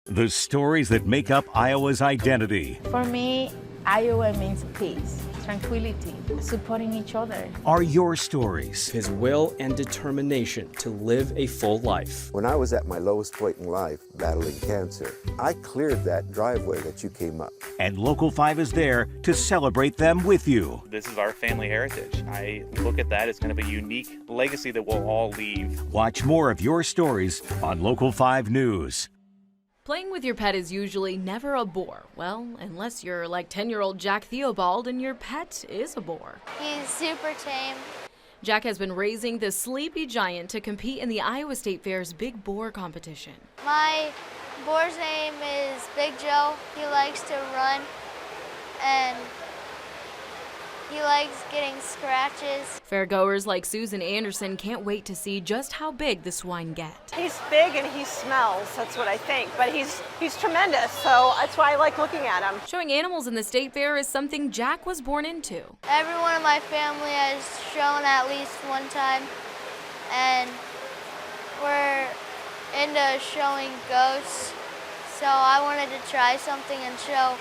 The stories that make up Iowa's identity For me, Iowa means peace, tranquility, supporting each other. are your stories. His will and determination to live a full life. When I was at my lowest point in life, battling cancer, I cleared that driveway that you came up. And Local 5 is there to celebrate them with you. This is our family heritage. I look at that as kind of a unique legacy that we'll all leave. Watch more of your stories on Local 5 News. Playing with your pet is usually never a bore. Well, unless you're like 10-year-old Jack Theobald and your pet is a bore. He's super tame. Jack has been raising the sleepy giant to compete in the Iowa State Fair's Big Boar competition. My boar's name is Big Joe. He likes to run and he likes getting scratches. Fairgoers like Susan Anderson can't wait to see just how big the swine get. He's big and he smells, that's what I think, but he's tremendous, so that's why I like looking at him. Showing animals in the state fair is something Jack was born into. Everyone in my family has shown at least one time, and we're into showing ghosts, so I wanted to try something and show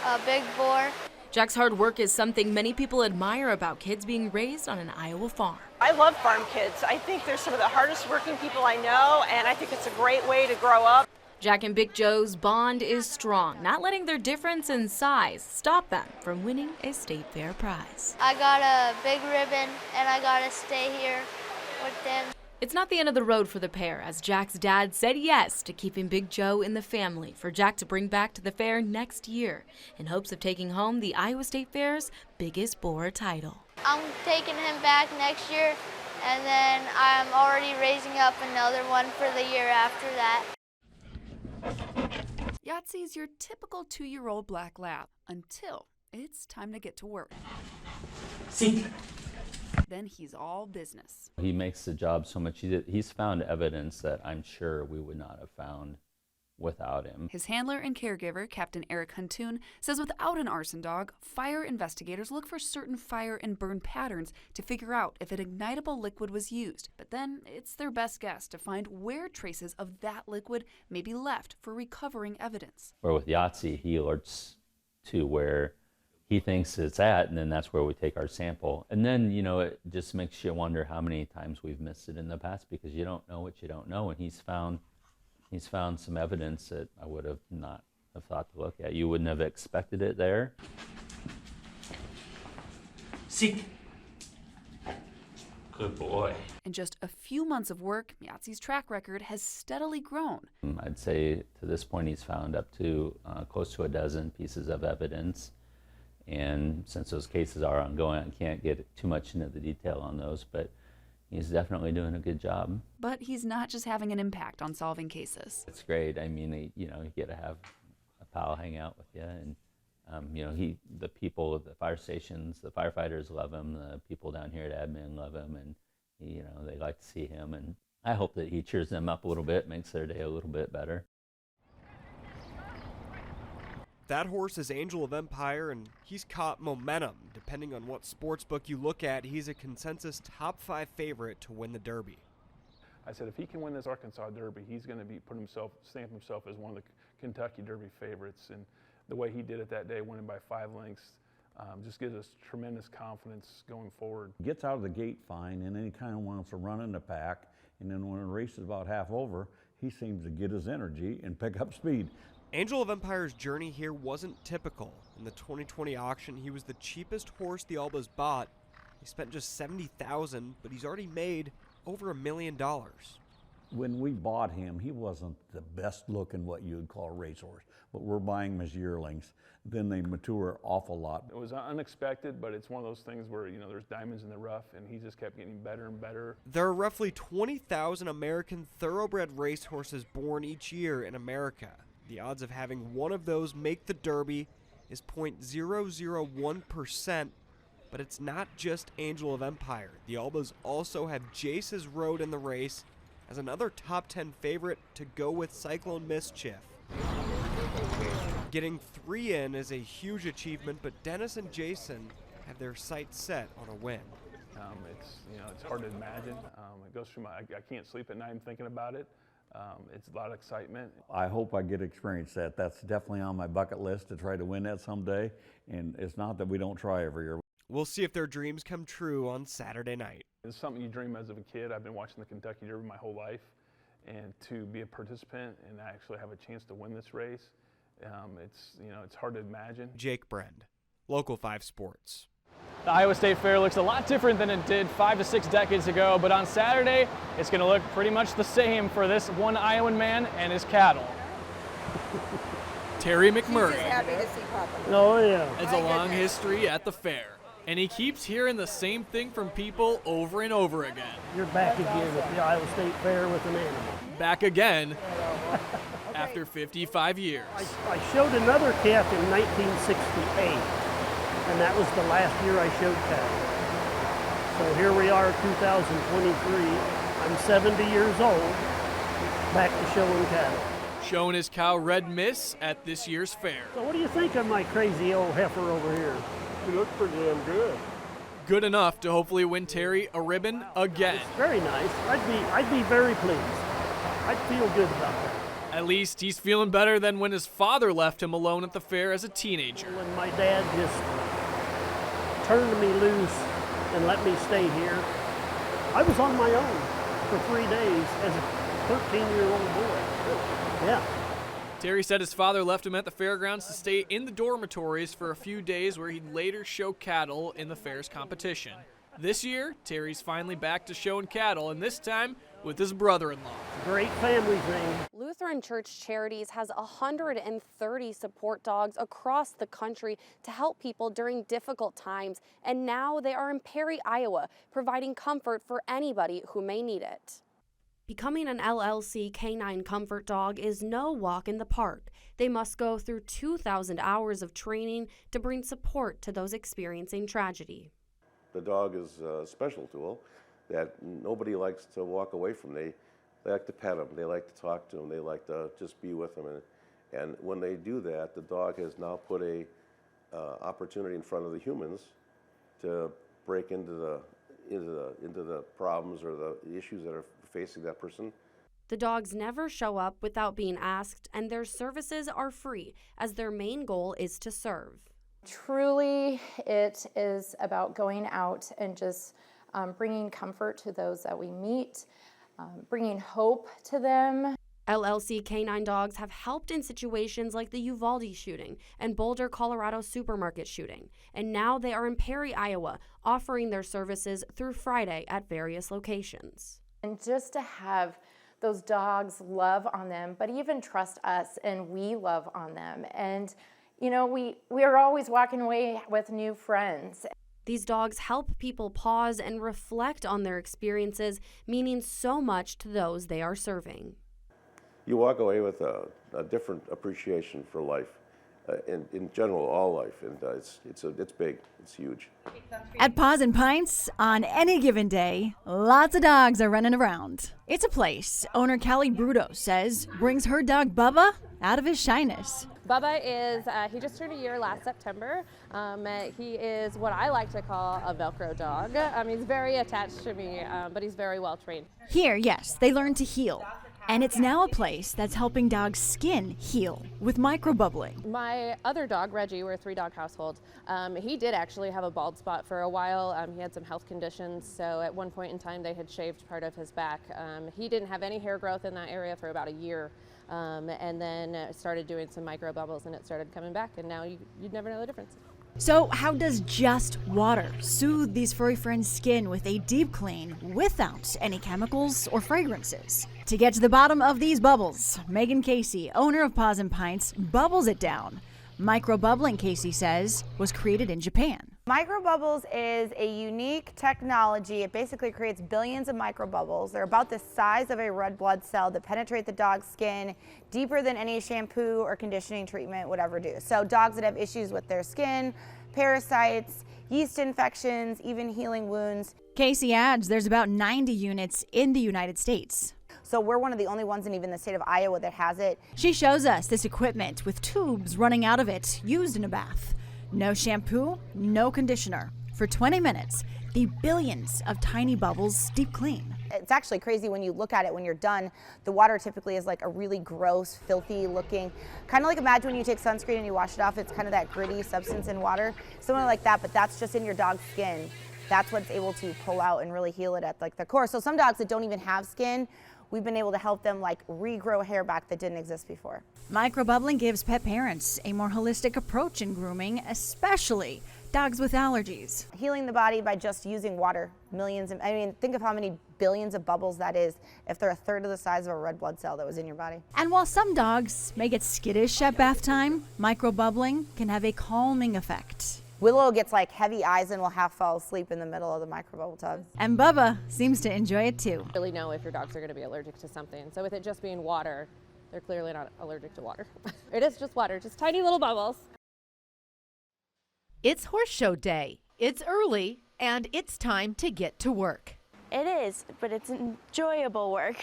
a big boar. Jack's hard work is something many people admire about kids being raised on an Iowa farm. I love farm kids. I think they're some of the hardest working people I know, and I think it's a great way to grow up. Jack and Big Joe's bond is strong, not letting their difference in size stop them from winning a state fair prize. I got a big ribbon, and I got to stay here with them. It's not the end of the road for the pair, as Jack's dad said yes to keeping Big Joe in the family for Jack to bring back to the fair next year in hopes of taking home the Iowa State Fair's biggest boar title. I'm taking him back next year, and then I'm already raising up another one for the year after that. Yahtzee's your typical 2-year-old black lab until it's time to get to work. See? Then he's all business. He makes the job so much easier. He's found evidence that I'm sure we would not have found without him. His handler and caregiver, Captain Eric Huntoon, says without an arson dog, fire investigators look for certain fire and burn patterns to figure out if an ignitable liquid was used. But then it's their best guess to find where traces of that liquid may be left for recovering evidence. Where with Yahtzee, he alerts to where he thinks it's at, and then that's where we take our sample. And then, you know, it just makes you wonder how many times we've missed it in the past, because you don't know what you don't know. And he's found some evidence that I would have not have thought to look at. You wouldn't have expected it there. See? Good boy. In just a few months of work, Yahtzee's track record has steadily grown. I'd say to this point he's found up to close to a dozen pieces of evidence. And since those cases are ongoing, I can't get too much into the detail on those, but he's definitely doing a good job. But he's not just having an impact on solving cases. It's great. I mean, you get to have a pal hang out with you, and the people at the fire stations, the firefighters love him. The people down here at admin love him, and they like to see him. And I hope that he cheers them up a little bit, makes their day a little bit better. That horse is Angel of Empire, and he's caught momentum. Depending on what sports book you look at, he's a consensus top 5 favorite to win the Derby. I said if he can win this Arkansas Derby, he's going to stamp himself as one of the Kentucky Derby favorites. And the way he did it that day, winning by 5 lengths, just gives us tremendous confidence going forward. Gets out of the gate fine, and then he kind of wants to run in the pack. And then when the race is about half over, he seems to get his energy and pick up speed. Angel of Empire's journey here wasn't typical. In the 2020 auction, he was the cheapest horse the Albas bought. He spent just $70,000, but he's already made over $1 million. When we bought him, he wasn't the best looking what you would call a racehorse, but we're buying him as yearlings. Then they mature an awful lot. It was unexpected, but it's one of those things where, there's diamonds in the rough, and he just kept getting better and better. There are roughly 20,000 American thoroughbred racehorses born each year in America. The odds of having one of those make the Derby is 0.001%, but it's not just Angel of Empire. The Albas also have Jace's Road in the race as another top 10 favorite to go with Cyclone Mischief. Getting 3 in is a huge achievement, but Dennis and Jason have their sights set on a win. It's hard to imagine. It goes through I can't sleep at night thinking about it. It's a lot of excitement. I hope I get to experience that. That's definitely on my bucket list to try to win that someday. And it's not that we don't try every year. We'll see if their dreams come true on Saturday night. It's something you dream as a kid. I've been watching the Kentucky Derby my whole life, and to be a participant and actually have a chance to win this race, it's hard to imagine. Jake Brend, Local 5 Sports. The Iowa State Fair looks a lot different than it did 5 to 6 decades ago, but on Saturday, it's going to look pretty much the same for this one Iowan man and his cattle. Terry McMurray happy to see Papa. Oh, yeah. Has a long history at the fair, and he keeps hearing the same thing from people over and over again. You're back again at the Iowa State Fair with an animal. Back again after 55 years. I showed another calf in 1968. And that was the last year I showed cattle. So here we are, 2023. I'm 70 years old, back to showing cattle. Showing his cow Red Miss at this year's fair. So what do you think of my crazy old heifer over here? She looks pretty damn good. Good enough to hopefully win Terry a ribbon again. It's very nice. I'd be very pleased. I'd feel good about that. At least he's feeling better than when his father left him alone at the fair as a teenager. When my dad just turned me loose and let me stay here, I was on my own for 3 days as a 13-year-old boy. Yeah. Terry said his father left him at the fairgrounds to stay in the dormitories for a few days where he'd later show cattle in the fair's competition. This year, Terry's finally back to showing cattle, and this time with his brother-in-law. Great family thing. Lutheran Church Charities has 130 support dogs across the country to help people during difficult times, and now they are in Perry, Iowa, providing comfort for anybody who may need it. Becoming an LLC Canine Comfort Dog is no walk in the park. They must go through 2,000 hours of training to bring support to those experiencing tragedy. The dog is a special tool that nobody likes to walk away from. They like to pet them, they like to talk to them, they like to just be with them. And when they do that, the dog has now put a opportunity in front of the humans to break into the problems or the issues that are facing that person. The dogs never show up without being asked, and their services are free, as their main goal is to serve. Truly, it is about going out and just bringing comfort to those that we meet, bringing hope to them. LLC Canine Dogs have helped in situations like the Uvalde shooting and Boulder, Colorado supermarket shooting. And now they are in Perry, Iowa, offering their services through Friday at various locations. And just to have those dogs love on them, but even trust us and we love on them. And you know, we are always walking away with new friends. These dogs help people pause and reflect on their experiences, meaning so much to those they are serving. You walk away with a different appreciation for life, in general, all life, and it's big, it's huge. At Paws and Pints, on any given day, lots of dogs are running around. It's a place owner Callie Bruto says brings her dog Bubba out of his shyness. Bubba is, he just turned a year last September. He is what I like to call a Velcro dog. He's very attached to me, but he's very well trained. Here, yes, they learn to heal. And it's now a place that's helping dogs' skin heal with microbubbling. My other dog, Reggie, we're a 3-dog household. He did actually have a bald spot for a while. He had some health conditions, so at one point in time they had shaved part of his back. He didn't have any hair growth in that area for about a year. And then started doing some micro bubbles and it started coming back, and now you'd never know the difference. So how does just water soothe these furry friends' skin with a deep clean without any chemicals or fragrances? To get to the bottom of these bubbles, Megan Casey, owner of Paws and Pints, bubbles it down. Microbubbling, Casey says, was created in Japan. Microbubbles is a unique technology. It basically creates billions of microbubbles. They're about the size of a red blood cell that penetrate the dog's skin deeper than any shampoo or conditioning treatment would ever do. So dogs that have issues with their skin, parasites, yeast infections, even healing wounds. Casey adds there's about 90 units in the United States. So we're one of the only ones in even the state of Iowa that has it. She shows us this equipment with tubes running out of it, used in a bath. No shampoo, no conditioner. For 20 minutes, the billions of tiny bubbles deep clean. It's actually crazy when you look at it when you're done. The water typically is like a really gross, filthy looking, kind of like imagine when you take sunscreen and you wash it off, it's kind of that gritty substance in water. Similar like that, but that's just in your dog's skin. That's what's able to pull out and really heal it at like the core. So some dogs that don't even have skin, we've been able to help them like regrow hair back that didn't exist before. Microbubbling gives pet parents a more holistic approach in grooming, especially dogs with allergies. Healing the body by just using water. Think of how many billions of bubbles that is if they're a third of the size of a red blood cell that was in your body. And while some dogs may get skittish at bath time, microbubbling can have a calming effect. Willow gets like heavy eyes and will half fall asleep in the middle of the microbubble tub. And Bubba seems to enjoy it too. Really know if your dogs are going to be allergic to something. So with it just being water, they're clearly not allergic to water. It is just water, just tiny little bubbles. It's horse show day. It's early, and it's time to get to work. It is, but it's enjoyable work.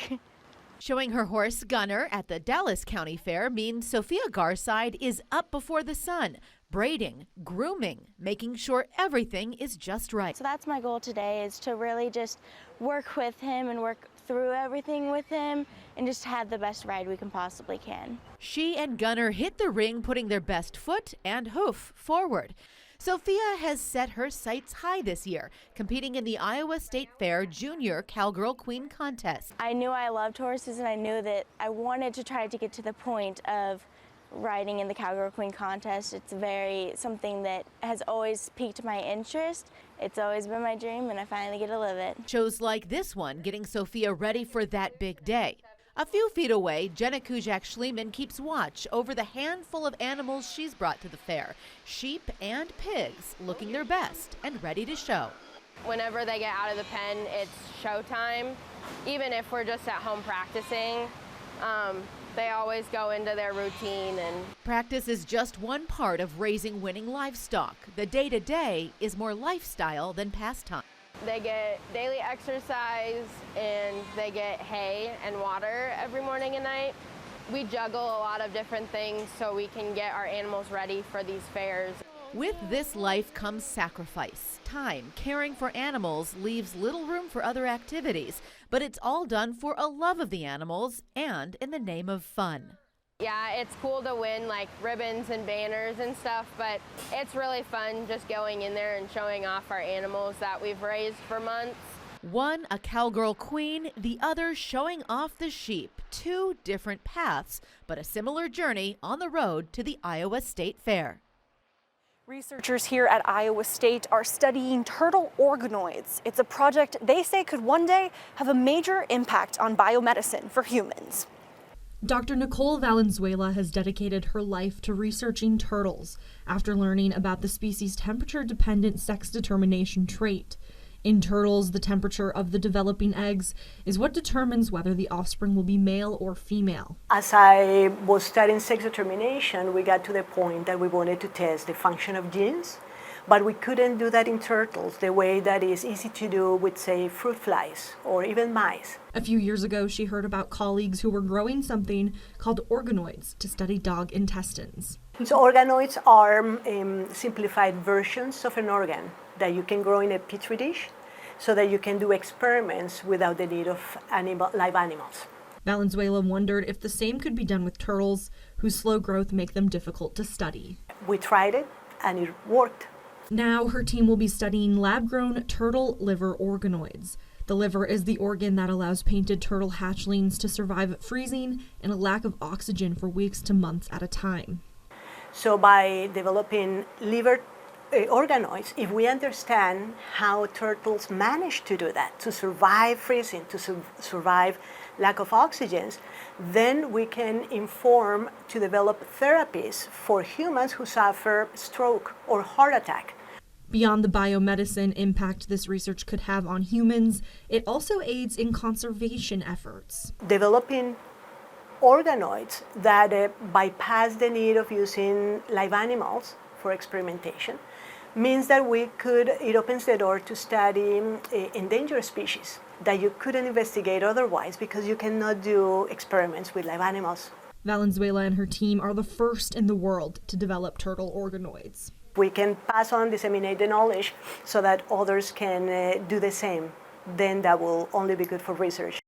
Showing her horse Gunner at the Dallas County Fair means Sophia Garside is up before the sun, braiding, grooming, making sure everything is just right. So that's my goal today, is to really just work with him and work through everything with him and just have the best ride we can possibly can. She and Gunner hit the ring, putting their best foot and hoof forward. Sophia has set her sights high this year, competing in the Iowa State Fair Junior Cowgirl Queen Contest. I knew I loved horses, and I knew that I wanted to try to get to the point of riding in the Cowgirl Queen Contest. It's something that has always piqued my interest. It's always been my dream, and I finally get to live it. Shows like this one getting Sophia ready for that big day. A few feet away, Jenna Kujak-Schliemann keeps watch over the handful of animals she's brought to the fair. Sheep and pigs looking their best and ready to show. Whenever they get out of the pen, it's showtime. Even if we're just at home practicing, they always go into their routine. And practice is just one part of raising winning livestock. The day-to-day is more lifestyle than pastime. They get daily exercise and they get hay and water every morning and night. We juggle a lot of different things so we can get our animals ready for these fairs. With this life comes sacrifice. Time caring for animals leaves little room for other activities, but it's all done for a love of the animals and in the name of fun. Yeah, it's cool to win like ribbons and banners and stuff, but it's really fun just going in there and showing off our animals that we've raised for months. One a cowgirl queen, the other showing off the sheep. Two different paths, but a similar journey on the road to the Iowa State Fair. Researchers here at Iowa State are studying turtle organoids. It's a project they say could one day have a major impact on biomedicine for humans. Dr. Nicole Valenzuela has dedicated her life to researching turtles after learning about the species' temperature-dependent sex determination trait. In turtles, the temperature of the developing eggs is what determines whether the offspring will be male or female. As I was studying sex determination, we got to the point that we wanted to test the function of genes, but we couldn't do that in turtles the way that is easy to do with, say, fruit flies or even mice. A few years ago, she heard about colleagues who were growing something called organoids to study dog intestines. So organoids are simplified versions of an organ that you can grow in a petri dish so that you can do experiments without the need of live animals. Valenzuela wondered if the same could be done with turtles, whose slow growth make them difficult to study. We tried it, and it worked. Now her team will be studying lab-grown turtle liver organoids. The liver is the organ that allows painted turtle hatchlings to survive freezing and a lack of oxygen for weeks to months at a time. So by developing liver organoids, if we understand how turtles manage to do that, to survive freezing, to survive lack of oxygen, then we can inform to develop therapies for humans who suffer stroke or heart attack. Beyond the biomedicine impact this research could have on humans, it also aids in conservation efforts. Developing organoids that bypass the need of using live animals for experimentation means that it opens the door to study endangered species that you couldn't investigate otherwise because you cannot do experiments with live animals. Valenzuela and her team are the first in the world to develop turtle organoids. We can pass on, disseminate the knowledge so that others can do the same then that will only be good for research.